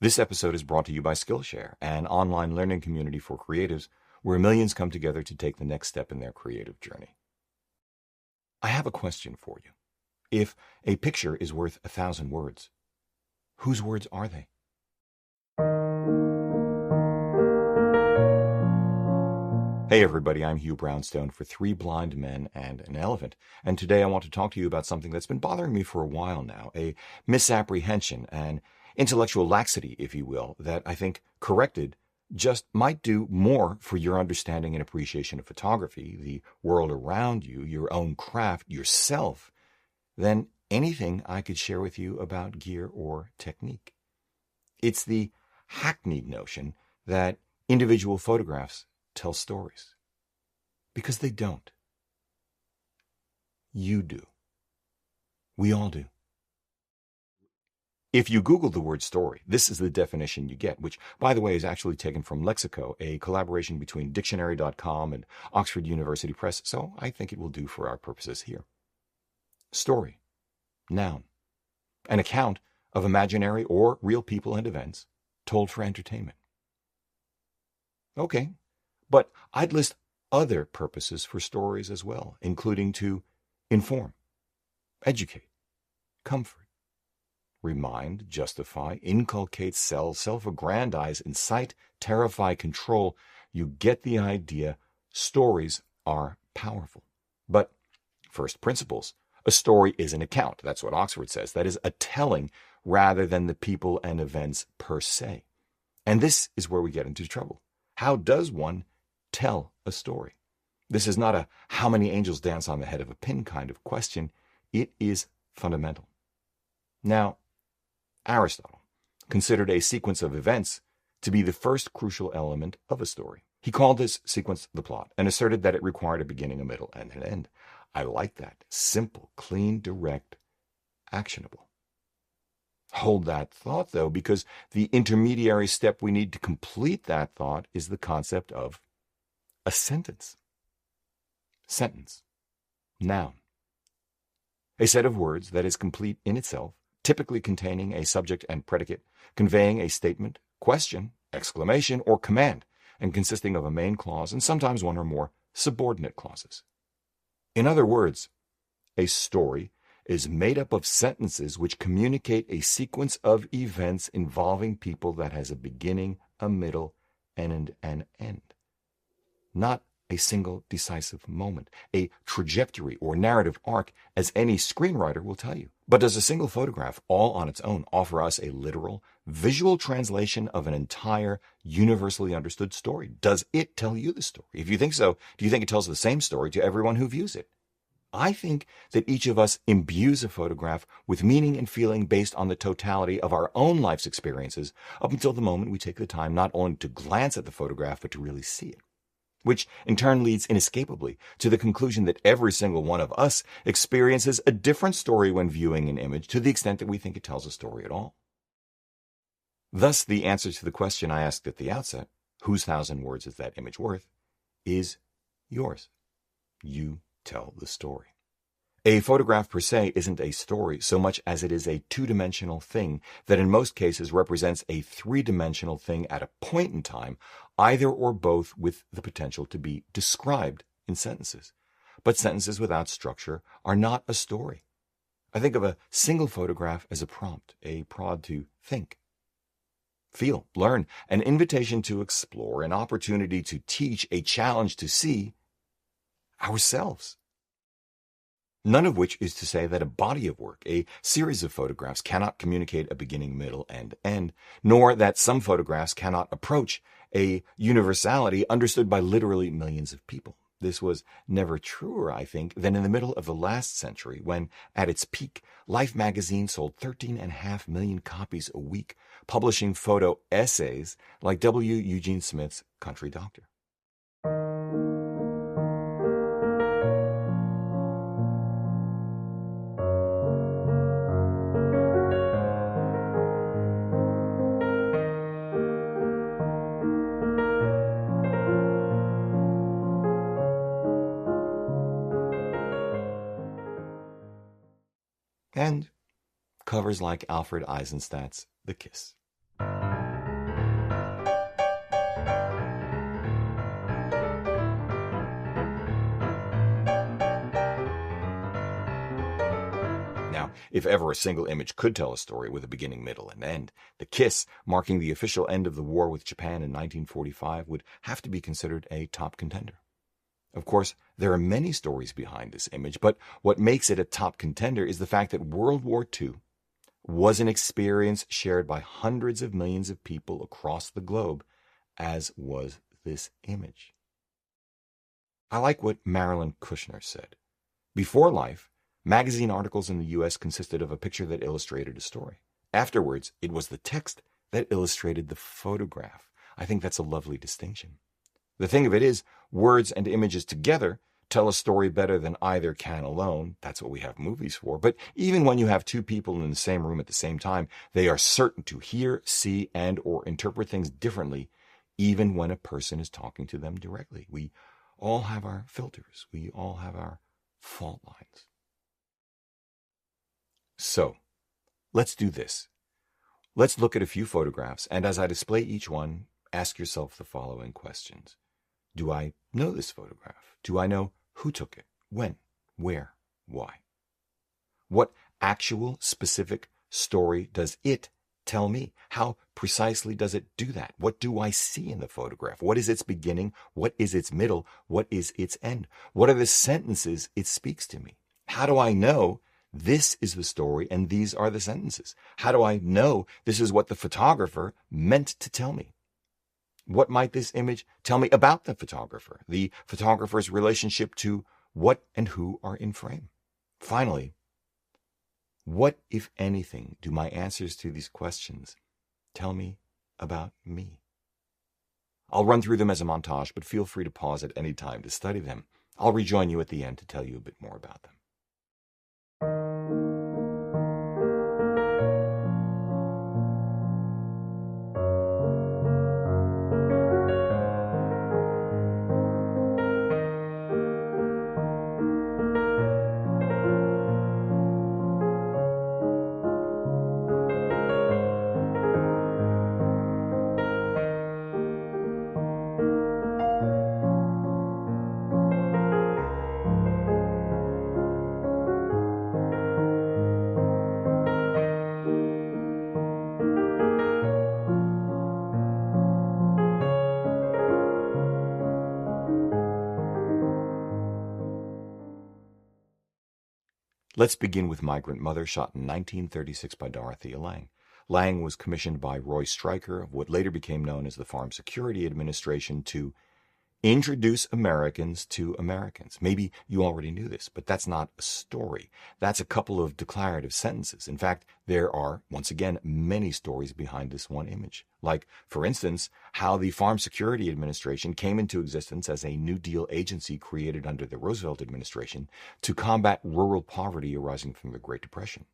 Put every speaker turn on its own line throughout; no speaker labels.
This episode is brought to you by Skillshare, an online learning community for creatives where millions come together to take the next step in their creative journey. I have a question for you. If a picture is worth 1,000 words, whose words are they? Hey everybody, I'm Hugh Brownstone for Three Blind Men and an Elephant, and today I want to talk to you about something that's been bothering me for a while now, a misapprehension, an intellectual laxity, if you will, that I think corrected just might do more for your understanding and appreciation of photography, the world around you, your own craft, yourself, than anything I could share with you about gear or technique. It's the hackneyed notion that individual photographs tell stories. Because they don't. You do. We all do. If you Google the word story, this is the definition you get, which, by the way, is actually taken from Lexico, a collaboration between Dictionary.com and Oxford University Press, so I think it will do for our purposes here. Story. Noun. An account of imaginary or real people and events told for entertainment. Okay. But I'd list other purposes for stories as well, including to inform, educate, comfort, remind, justify, inculcate, sell, self-aggrandize, incite, terrify, control. You get the idea. Stories are powerful. But first principles. A story is an account. That's what Oxford says. That is a telling rather than the people and events per se. And this is where we get into trouble. How does one tell a story? This is not a how many angels dance on the head of a pin kind of question. It is fundamental. Now, Aristotle considered a sequence of events to be the first crucial element of a story. He called this sequence the plot and asserted that it required a beginning, a middle, and an end. I like that. Simple, clean, direct, actionable. Hold that thought, though, because the intermediary step we need to complete that thought is the concept of a sentence. Sentence. Noun. A set of words that is complete in itself, typically containing a subject and predicate, conveying a statement, question, exclamation, or command, and consisting of a main clause and sometimes one or more subordinate clauses. In other words, a story is made up of sentences which communicate a sequence of events involving people that has a beginning, a middle, and an end. Not a single decisive moment, a trajectory or narrative arc, as any screenwriter will tell you. But does a single photograph, all on its own, offer us a literal, visual translation of an entire, universally understood story? Does it tell you the story? If you think so, do you think it tells the same story to everyone who views it? I think that each of us imbues a photograph with meaning and feeling based on the totality of our own life's experiences up until the moment we take the time not only to glance at the photograph, but to really see it. Which in turn leads inescapably to the conclusion that every single one of us experiences a different story when viewing an image to the extent that we think it tells a story at all. Thus, the answer to the question I asked at the outset, whose 1,000 words is that image worth, is yours. You tell the story. A photograph per se isn't a story so much as it is a two-dimensional thing that in most cases represents a three-dimensional thing at a point in time, either or both with the potential to be described in sentences. But sentences without structure are not a story. I think of a single photograph as a prompt, a prod to think, feel, learn, an invitation to explore, an opportunity to teach, a challenge to see ourselves. None of which is to say that a body of work, a series of photographs, cannot communicate a beginning, middle, and end, nor that some photographs cannot approach a universality understood by literally millions of people. This was never truer, I think, than in the middle of the last century when, at its peak, Life magazine sold 13.5 million copies a week, publishing photo essays like W. Eugene Smith's Country Doctor. And covers like Alfred Eisenstadt's The Kiss. if ever a single image could tell a story with a beginning, middle, and end, the kiss, marking the official end of the war with Japan in 1945, would have to be considered a top contender. Of course, there are many stories behind this image, but what makes it a top contender is the fact that World War II was an experience shared by hundreds of millions of people across the globe, as was this image. I like what Marilyn Kushner said. Before life, magazine articles in the U.S. consisted of a picture that illustrated a story. Afterwards, it was the text that illustrated the photograph. I think that's a lovely distinction. The thing of it is, words and images together tell a story better than either can alone. That's what we have movies for. But even when you have two people in the same room at the same time, they are certain to hear, see, and or interpret things differently, even when a person is talking to them directly. We all have our filters. We all have our fault lines. So, let's do this. Let's look at a few photographs, and as I display each one, ask yourself the following questions. Do I know this photograph? Do I know who took it? When? Where? Why? What actual specific story does it tell me? How precisely does it do that? What do I see in the photograph? What is its beginning? What is its middle? What is its end? What are the sentences it speaks to me? How do I know this is the story and these are the sentences? How do I know this is what the photographer meant to tell me? What might this image tell me about the photographer's relationship to what and who are in frame? Finally, what, if anything, do my answers to these questions tell me about me? I'll run through them as a montage, but feel free to pause at any time to study them. I'll rejoin you at the end to tell you a bit more about them. Let's begin with Migrant Mother, shot in 1936 by Dorothea Lange. Lange was commissioned by Roy Stryker of what later became known as the Farm Security Administration to introduce Americans to Americans. Maybe you already knew this, but that's not a story. That's a couple of declarative sentences. In fact, there are, once again, many stories behind this one image. Like, for instance, how the Farm Security Administration came into existence as a New Deal agency created under the Roosevelt administration to combat rural poverty arising from the Great Depression.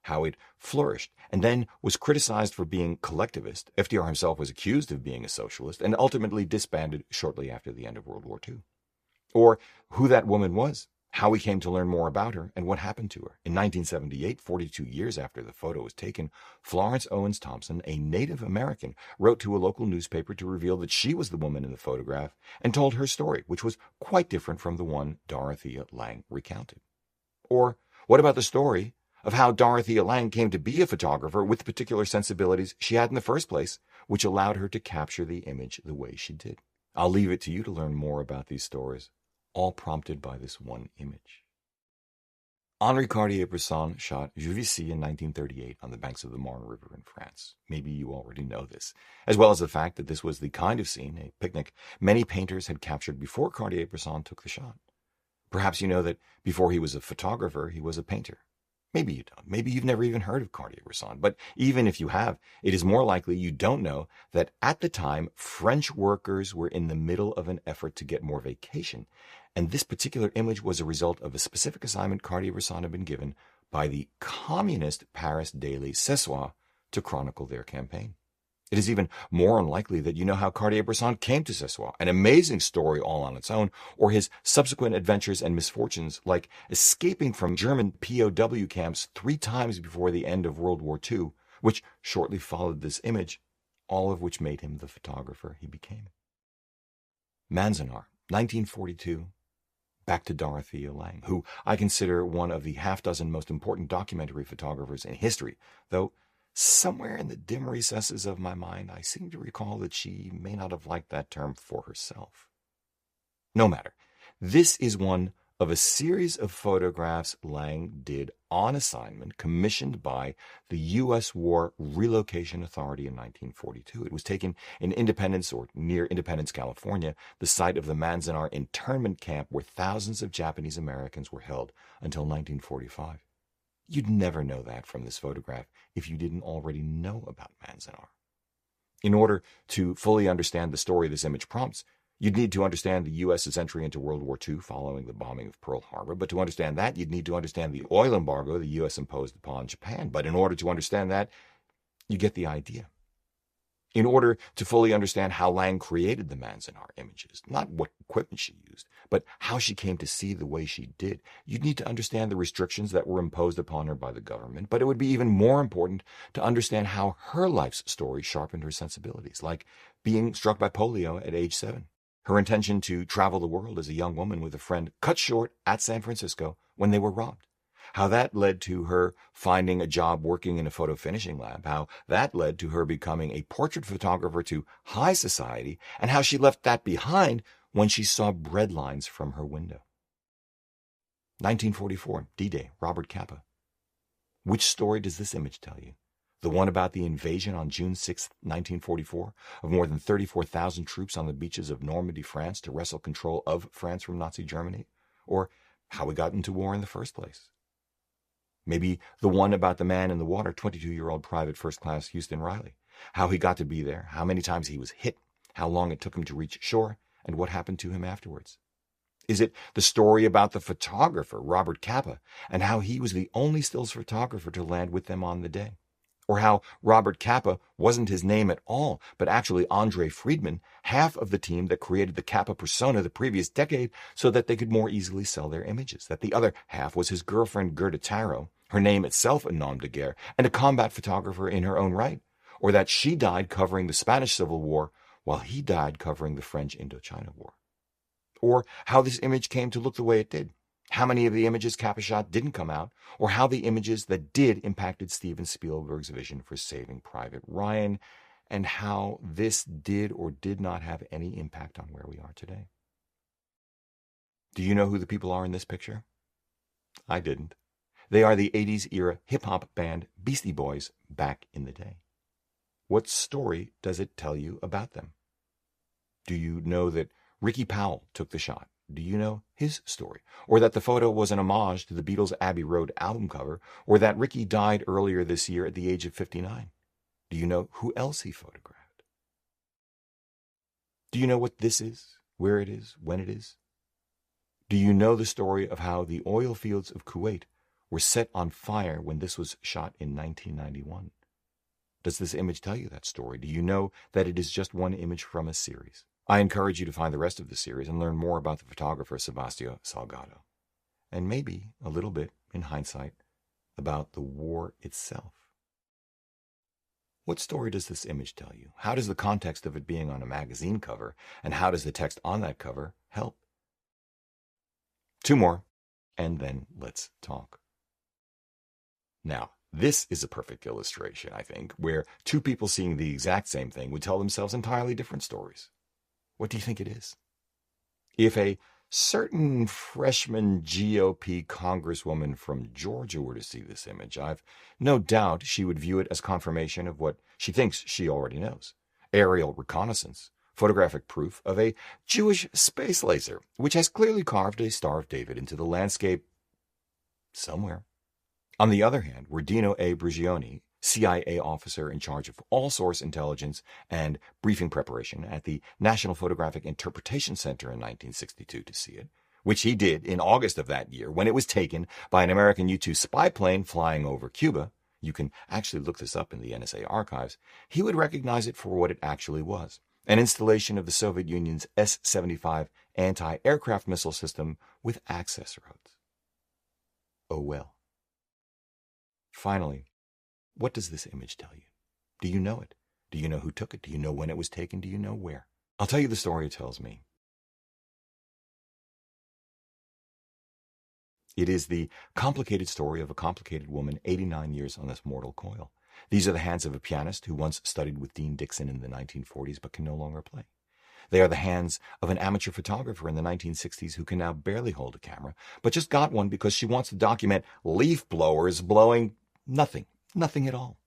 How it flourished, and then was criticized for being collectivist. FDR himself was accused of being a socialist, and ultimately disbanded shortly after the end of World War II. Or who that woman was, how we came to learn more about her, and what happened to her. In 1978, 42 years after the photo was taken, Florence Owens Thompson, a Native American, wrote to a local newspaper to reveal that she was the woman in the photograph, and told her story, which was quite different from the one Dorothea Lange recounted. Or what about the story of how Dorothea Lange came to be a photographer with the particular sensibilities she had in the first place, which allowed her to capture the image the way she did? I'll leave it to you to learn more about these stories, all prompted by this one image. Henri Cartier-Bresson shot Juvisy in 1938 on the banks of the Marne River in France. Maybe you already know this, as well as the fact that this was the kind of scene, a picnic, many painters had captured before Cartier-Bresson took the shot. Perhaps you know that before he was a photographer, he was a painter. Maybe you don't. Maybe you've never even heard of Cartier-Bresson. But even if you have, it is more likely you don't know that at the time, French workers were in the middle of an effort to get more vacation. And this particular image was a result of a specific assignment Cartier-Bresson had been given by the communist Paris daily Ce Soir to chronicle their campaign. It is even more unlikely that you know how Cartier-Bresson came to Ce Soir, an amazing story all on its own, or his subsequent adventures and misfortunes, like escaping from German POW camps 3 times before the end of World War II, which shortly followed this image, all of which made him the photographer he became. Manzanar, 1942, Back to Dorothea Lange, who I consider one of the half-dozen most important documentary photographers in history, though somewhere in the dim recesses of my mind I seem to recall that she may not have liked that term for herself. No matter. This is one of a series of photographs Lange did on assignment commissioned by the U.S. War Relocation Authority in 1942. It was taken in Independence, or near Independence, California, the site of the Manzanar internment camp where thousands of Japanese Americans were held until 1945. You'd never know that from this photograph if you didn't already know about Manzanar. In order to fully understand the story this image prompts, you'd need to understand the U.S.'s entry into World War II following the bombing of Pearl Harbor. But to understand that, you'd need to understand the oil embargo the U.S. imposed upon Japan. But in order to understand that, you get the idea. In order to fully understand how Lange created the Manzanar images, not what equipment she used, but how she came to see the way she did, you'd need to understand the restrictions that were imposed upon her by the government. But it would be even more important to understand how her life's story sharpened her sensibilities, like being struck by polio at age 7. Her intention to travel the world as a young woman with a friend cut short at San Francisco when they were robbed. How that led to her finding a job working in a photo finishing lab. How that led to her becoming a portrait photographer to high society, and how she left that behind when she saw bread lines from her window. 1944, D-Day, Robert Capa. Which story does this image tell you? The one about the invasion on June 6, 1944, of more than 34,000 troops on the beaches of Normandy, France, to wrestle control of France from Nazi Germany? Or how we got into war in the first place? Maybe the one about the man in the water, 22-year-old Private First Class Houston Riley. How he got to be there, how many times he was hit, how long it took him to reach shore, and what happened to him afterwards. Is it the story about the photographer, Robert Capa, and how he was the only stills photographer to land with them on the day? Or how Robert Capa wasn't his name at all, but actually Andre Friedman, half of the team that created the Capa persona the previous decade so that they could more easily sell their images. That the other half was his girlfriend Gerda Taro, her name itself a nom de guerre, and a combat photographer in her own right. Or that she died covering the Spanish Civil War while he died covering the French Indochina War. Or how this image came to look the way it did. How many of the images Capa shot didn't come out, or how the images that did impacted Steven Spielberg's vision for Saving Private Ryan, and how this did or did not have any impact on where we are today. Do you know who the people are in this picture? I didn't. They are the 80s era hip-hop band Beastie Boys back in the day. What story does it tell you about them? Do you know that Ricky Powell took the shot? Do you know his story? Or that the photo was an homage to the Beatles' Abbey Road album cover? Or that Ricky died earlier this year at the age of 59? Do you know who else he photographed? Do you know what this is, where it is, when it is? Do you know the story of how the oil fields of Kuwait were set on fire when this was shot in 1991? Does this image tell you that story? Do you know that it is just one image from a series? I encourage you to find the rest of the series and learn more about the photographer Sebastião Salgado, and maybe a little bit, in hindsight, about the war itself. What story does this image tell you? How does the context of it being on a magazine cover, and how does the text on that cover help? 2 more, and then let's talk. Now, this is a perfect illustration, I think, where 2 people seeing the exact same thing would tell themselves entirely different stories. What do you think it is? If a certain freshman GOP congresswoman from Georgia were to see this image, I've no doubt she would view it as confirmation of what she thinks she already knows. Aerial reconnaissance, photographic proof of a Jewish space laser, which has clearly carved a Star of David into the landscape somewhere. On the other hand, were Dino A. Brigioni, CIA officer in charge of all source intelligence and briefing preparation at the National Photographic Interpretation Center in 1962 to see it, which he did in August of that year when it was taken by an American U-2 spy plane flying over Cuba. You can actually look this up in the NSA archives. He would recognize it for what it actually was, an installation of the Soviet Union's S-75 anti-aircraft missile system with access roads. Oh well. Finally, what does this image tell you? Do you know it? Do you know who took it? Do you know when it was taken? Do you know where? I'll tell you the story it tells me. It is the complicated story of a complicated woman 89 years on this mortal coil. These are the hands of a pianist who once studied with Dean Dixon in the 1940s but can no longer play. They are the hands of an amateur photographer in the 1960s who can now barely hold a camera, but just got one because she wants to document leaf blowers blowing nothing at all.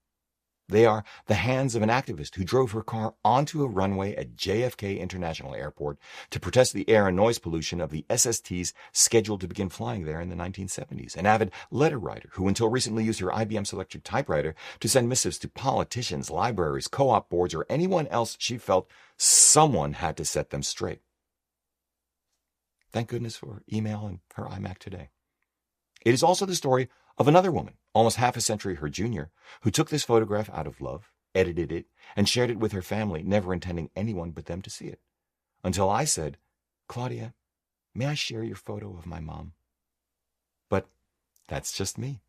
They are the hands of an activist who drove her car onto a runway at JFK International Airport to protest the air and noise pollution of the SSTs scheduled to begin flying there in the 1970s. An avid letter writer who until recently used her IBM Selectric typewriter to send missives to politicians, libraries, co-op boards, or anyone else she felt someone had to set them straight. Thank goodness for email and her iMac today. It is also the story of another woman, almost half a century her junior, who took this photograph out of love, edited it, and shared it with her family, never intending anyone but them to see it. Until I said, "Claudia, may I share your photo of my mom?" But that's just me.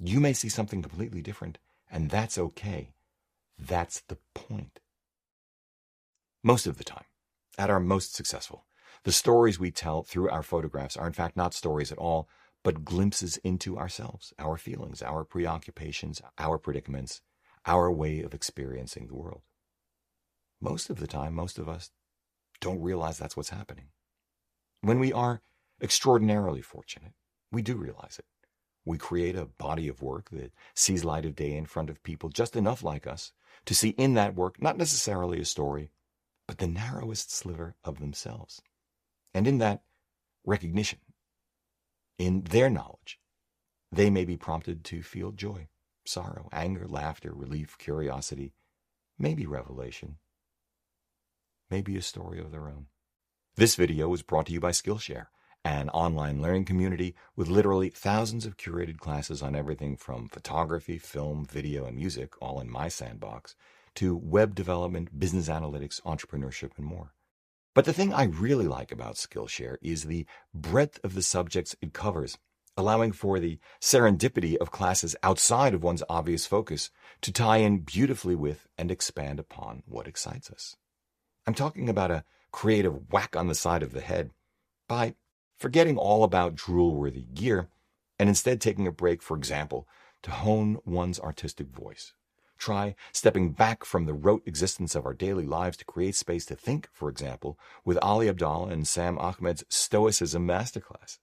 You may see something completely different, and that's okay. That's the point. Most of the time, at our most successful, the stories we tell through our photographs are in fact not stories at all, but glimpses into ourselves, our feelings, our preoccupations, our predicaments, our way of experiencing the world. Most of the time, most of us don't realize that's what's happening. When we are extraordinarily fortunate, we do realize it. We create a body of work that sees light of day in front of people just enough like us to see in that work not necessarily a story, but the narrowest sliver of themselves. And in that recognition, in their knowledge, they may be prompted to feel joy, sorrow, anger, laughter, relief, curiosity, maybe revelation, maybe a story of their own. This video was brought to you by Skillshare, an online learning community with literally thousands of curated classes on everything from photography, film, video, and music, all in my sandbox, to web development, business analytics, entrepreneurship, and more. But the thing I really like about Skillshare is the breadth of the subjects it covers, allowing for the serendipity of classes outside of one's obvious focus to tie in beautifully with and expand upon what excites us. I'm talking about a creative whack on the side of the head by forgetting all about drool-worthy gear and instead taking a break, for example, to hone one's artistic voice. Try stepping back from the rote existence of our daily lives to create space to think, for example, with Ali Abdallah and Sam Ahmed's Stoicism Masterclass.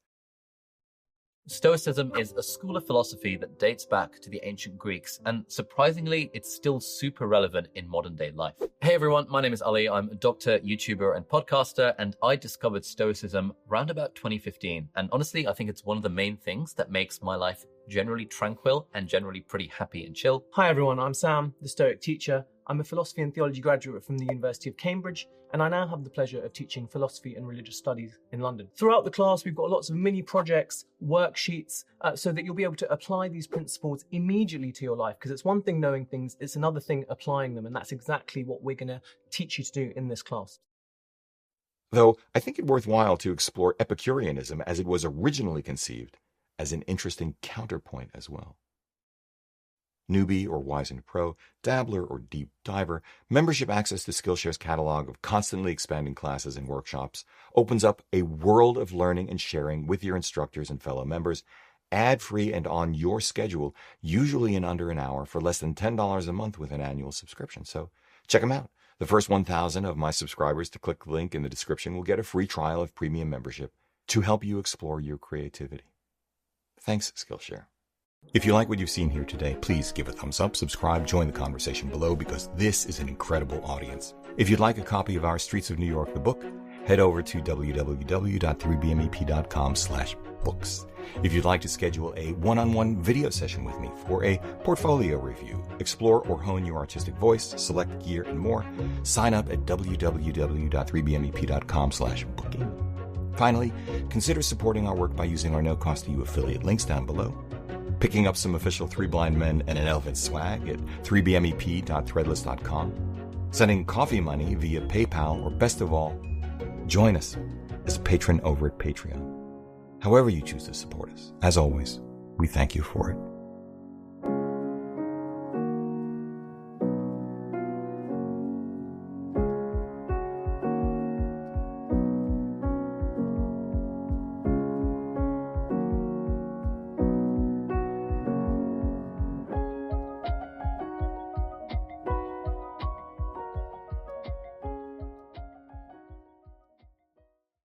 Stoicism is a school of philosophy that dates back to the ancient Greeks, and surprisingly, it's still super relevant in modern day life. Hey everyone, my name is Ali. I'm a doctor, YouTuber, and podcaster, and I discovered Stoicism around about 2015. And honestly, I think it's one of the main things that makes my life generally tranquil and generally pretty happy and chill.
Hi everyone, I'm Sam, the Stoic teacher. I'm a philosophy and theology graduate from the University of Cambridge, and I now have the pleasure of teaching philosophy and religious studies in London. Throughout the class, we've got lots of mini projects, worksheets, so that you'll be able to apply these principles immediately to your life, because it's one thing knowing things, it's another thing applying them, and that's exactly what we're going to teach you to do in this class.
Though I think it worthwhile to explore Epicureanism as it was originally conceived as an interesting counterpoint as well. Newbie or Wizened Pro, Dabbler or Deep Diver, membership access to Skillshare's catalog of constantly expanding classes and workshops opens up a world of learning and sharing with your instructors and fellow members, ad-free and on your schedule, usually in under an hour for less than $10 a month with an annual subscription. So check them out. The first 1,000 of my subscribers to click the link in the description will get a free trial of premium membership to help you explore your creativity. Thanks, Skillshare. If you like what you've seen here today, please give a thumbs up, subscribe, join the conversation below, because this is an incredible audience. If you'd like a copy of our Streets of New York, the book, head over to www.3bmep.com/books. If you'd like to schedule a one-on-one video session with me for a portfolio review, explore or hone your artistic voice, select gear, and more, sign up at www.3bmep.com/booking. Finally, consider supporting our work by using our no-cost-to-you affiliate links down below, picking up some official Three Blind Men and an Elephant swag at 3bmep.threadless.com, sending coffee money via PayPal, or best of all, join us as a patron over at Patreon. However you choose to support us, as always, we thank you for it.